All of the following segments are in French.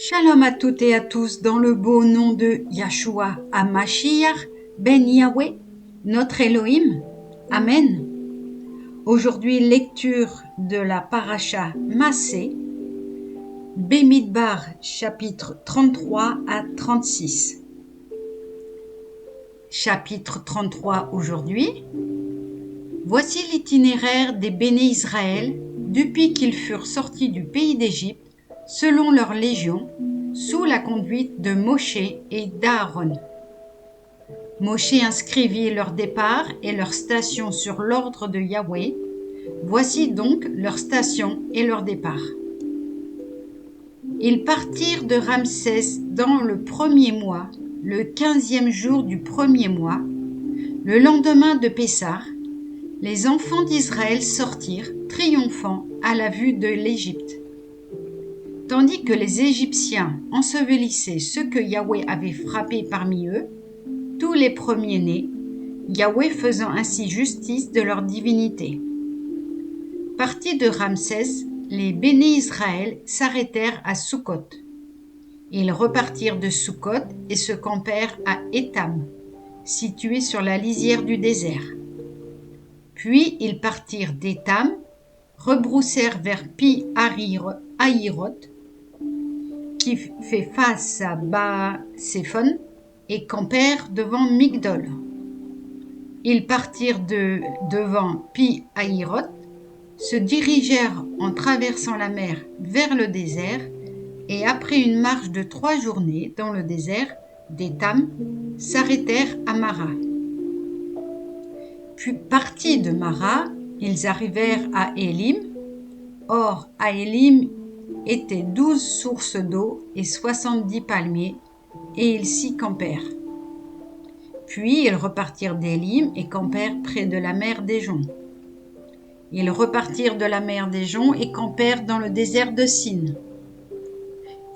Shalom à toutes et à tous dans le beau nom de Yahshua HaMashiach Ben Yahweh, notre Elohim. Amen. Aujourd'hui, lecture de la paracha Massé, Bemidbar, chapitre 33 à 36. Chapitre 33 aujourd'hui. Voici l'itinéraire des béné Israël depuis qu'ils furent sortis du pays d'Égypte selon leur légion, sous la conduite de Moshe et d'Aaron. Moshe inscrivit leur départ et leur station sur l'ordre de Yahweh. Voici donc leur station et leur départ. Ils partirent de Ramsès dans le premier mois, le 15e jour du premier mois, le lendemain de Pessah. Les enfants d'Israël sortirent, triomphants, à la vue de l'Égypte. Tandis que les Égyptiens ensevelissaient ceux que Yahweh avait frappés parmi eux, tous les premiers-nés, Yahweh faisant ainsi justice de leur divinité. Partis de Ramsès, les béné Israël s'arrêtèrent à Sukkot. Ils repartirent de Sukkot et se campèrent à Étam, situé sur la lisière du désert. Puis ils partirent d'Étam, rebroussèrent vers Pi-Hahiroth, qui fait face à Baal-Séphon, et campèrent devant Migdol. Ils partirent devant Pi-Hahiroth, se dirigèrent en traversant la mer vers le désert, et après une marche de 3 journées dans le désert d'Étam, s'arrêtèrent à Mara. Puis partis de Mara, ils arrivèrent à Élim. Or, à Élim étaient 12 sources d'eau et 70 palmiers, et ils s'y campèrent. Puis ils repartirent d'Élim et campèrent près de la mer des Joncs. Ils repartirent de la mer des Joncs et campèrent dans le désert de Sin.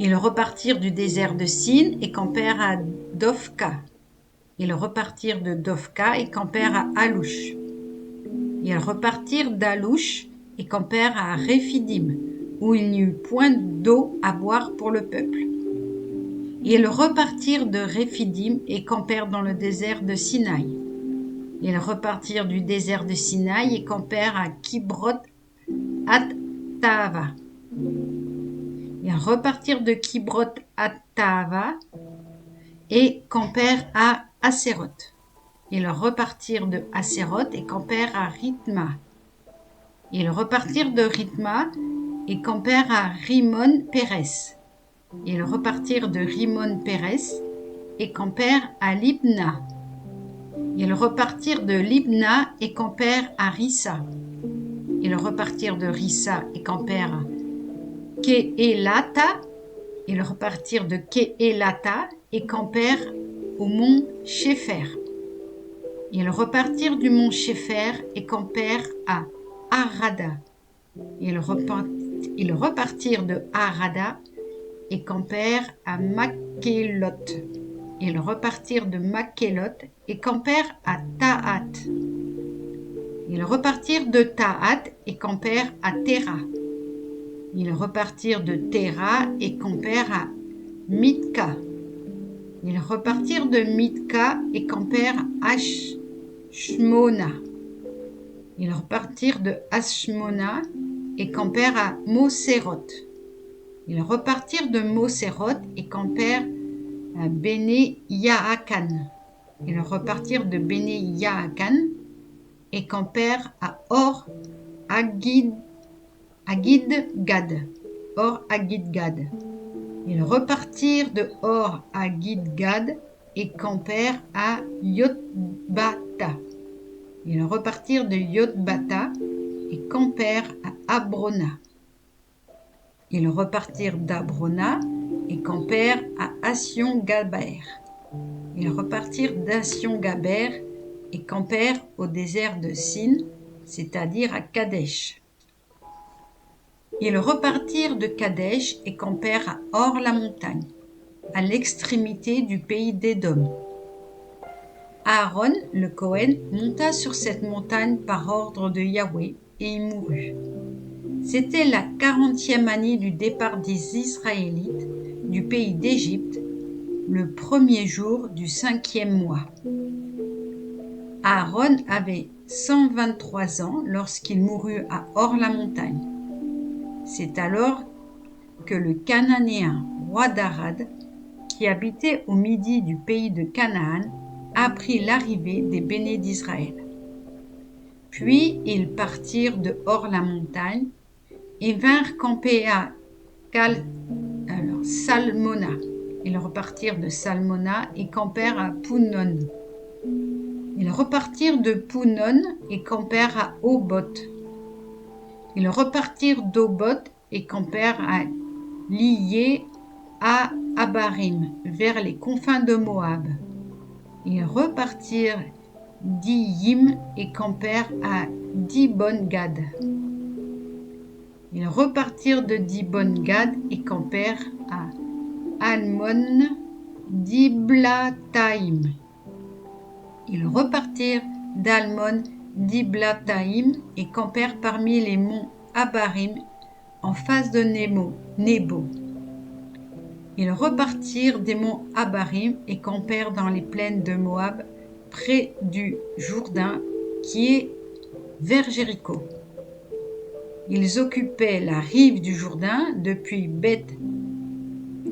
Ils repartirent du désert de Sin et campèrent à Dofka. Ils repartirent de Dofka et campèrent à Alouche. Ils repartirent d'Alouche et campèrent à Réphidim, où il n'y eut point d'eau à boire pour le peuple. Ils repartirent de Réphidim et campèrent dans le désert de Sinaï. Ils repartirent du désert de Sinaï et campèrent à Kibroth Hattaava. Ils repartirent de Kibroth Hattaava et campèrent à Haséroth. Ils repartirent de Haséroth et campèrent à Rithma. Ils repartirent de Rithma et campèrent à Rimon-Pérès. Ils repartirent de Rimon-Pérès et campèrent à Libna. Ils repartirent de Libna et campèrent à Rissa. Ils repartirent de Rissa et campèrent à Kehelata. Ils repartirent de Kehelata et campèrent au mont Shépher. Ils repartirent du mont Shépher et campèrent à Harada. Ils repartirent de Harada et campèrent à Makhéloth. Ils repartirent de Makhéloth et campèrent à Tahat. Ils repartirent de Tahat et campèrent à Téra. Ils repartirent de Téra et campèrent à Mitka. Ils repartirent de Mitka et campèrent à Ashmona. Ils repartirent de Ashmona et campèrent à Moséroth. Ils repartirent de Moséroth et campèrent à Béné Yaakan. Ils repartirent de Béné Yaakan et campèrent à Or Haggidgad. Or Haggidgad. Ils repartirent de Or Haggidgad et campèrent à Yotbata. Ils repartirent de Yotbata et campèrent à Abrona. Ils repartirent d'Abrona et campèrent à Assion-Gaber. Ils repartirent d'Assion-Gaber et campèrent au désert de Sin, c'est-à-dire à Kadesh. Ils repartirent de Kadesh et campèrent à Or-la-Montagne, à l'extrémité du pays d'Édom. Aaron, le Cohen, monta sur cette montagne par ordre de Yahweh et y mourut. C'était la 40e année du départ des Israélites du pays d'Égypte, le premier jour du 5e mois. Aaron avait 123 ans lorsqu'il mourut à Hor-la-Montagne. C'est alors que le Cananéen, roi d'Arad, qui habitait au midi du pays de Canaan, apprit l'arrivée des béné d'Israël. Puis ils partirent de Hor-la-Montagne et vinrent camper à Salmona. Ils repartirent de Salmona et campèrent à Punon. Ils repartirent de Punon et campèrent à Oboth. Ils repartirent d'Oboth et campèrent à Lié à Abarim, vers les confins de Moab. Ils repartirent d'Iyim et campèrent à Dibon-Gad. Ils repartirent de Dibon-Gad et campèrent à Almon Diblathaïm. Ils repartirent d'Almon Diblathaïm et campèrent parmi les monts Abarim en face de Nebo. Ils repartirent des monts Abarim et campèrent dans les plaines de Moab près du Jourdain qui est vers Jéricho. Ils occupaient la rive du Jourdain depuis Beth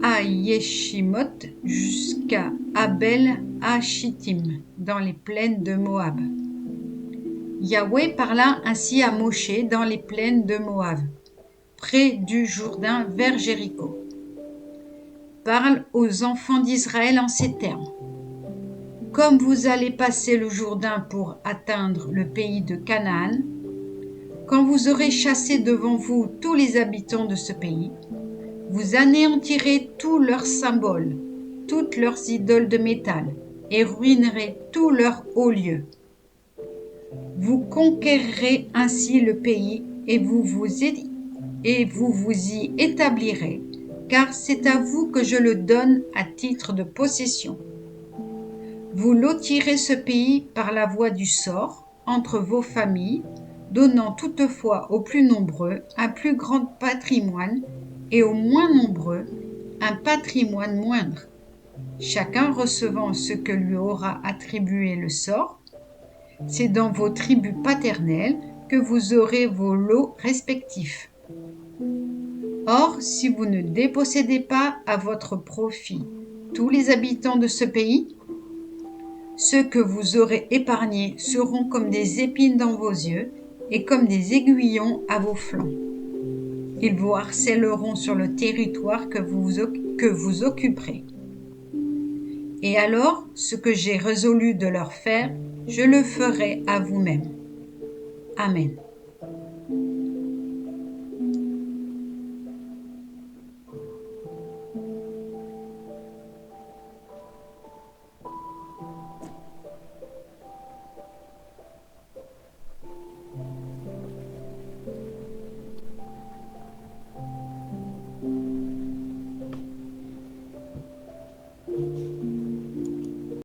Ayeshimoth jusqu'à Abel Ashittim dans les plaines de Moab. Yahweh parla ainsi à Moshe dans les plaines de Moab, près du Jourdain vers Jéricho. Parle aux enfants d'Israël en ces termes. Comme vous allez passer le Jourdain pour atteindre le pays de Canaan, quand vous aurez chassé devant vous tous les habitants de ce pays, vous anéantirez tous leurs symboles, toutes leurs idoles de métal, et ruinerez tous leurs hauts lieux. Vous conquérirez ainsi le pays et vous vous y établirez, car c'est à vous que je le donne à titre de possession. Vous lotirez ce pays par la voie du sort entre vos familles, donnant toutefois aux plus nombreux un plus grand patrimoine et aux moins nombreux un patrimoine moindre, chacun recevant ce que lui aura attribué le sort. C'est dans vos tribus paternelles que vous aurez vos lots respectifs. Or, si vous ne dépossédez pas à votre profit tous les habitants de ce pays, ceux que vous aurez épargnés seront comme des épines dans vos yeux et comme des aiguillons à vos flancs. Ils vous harcèleront sur le territoire que vous occuperez. Et alors, ce que j'ai résolu de leur faire, je le ferai à vous-même. Amen.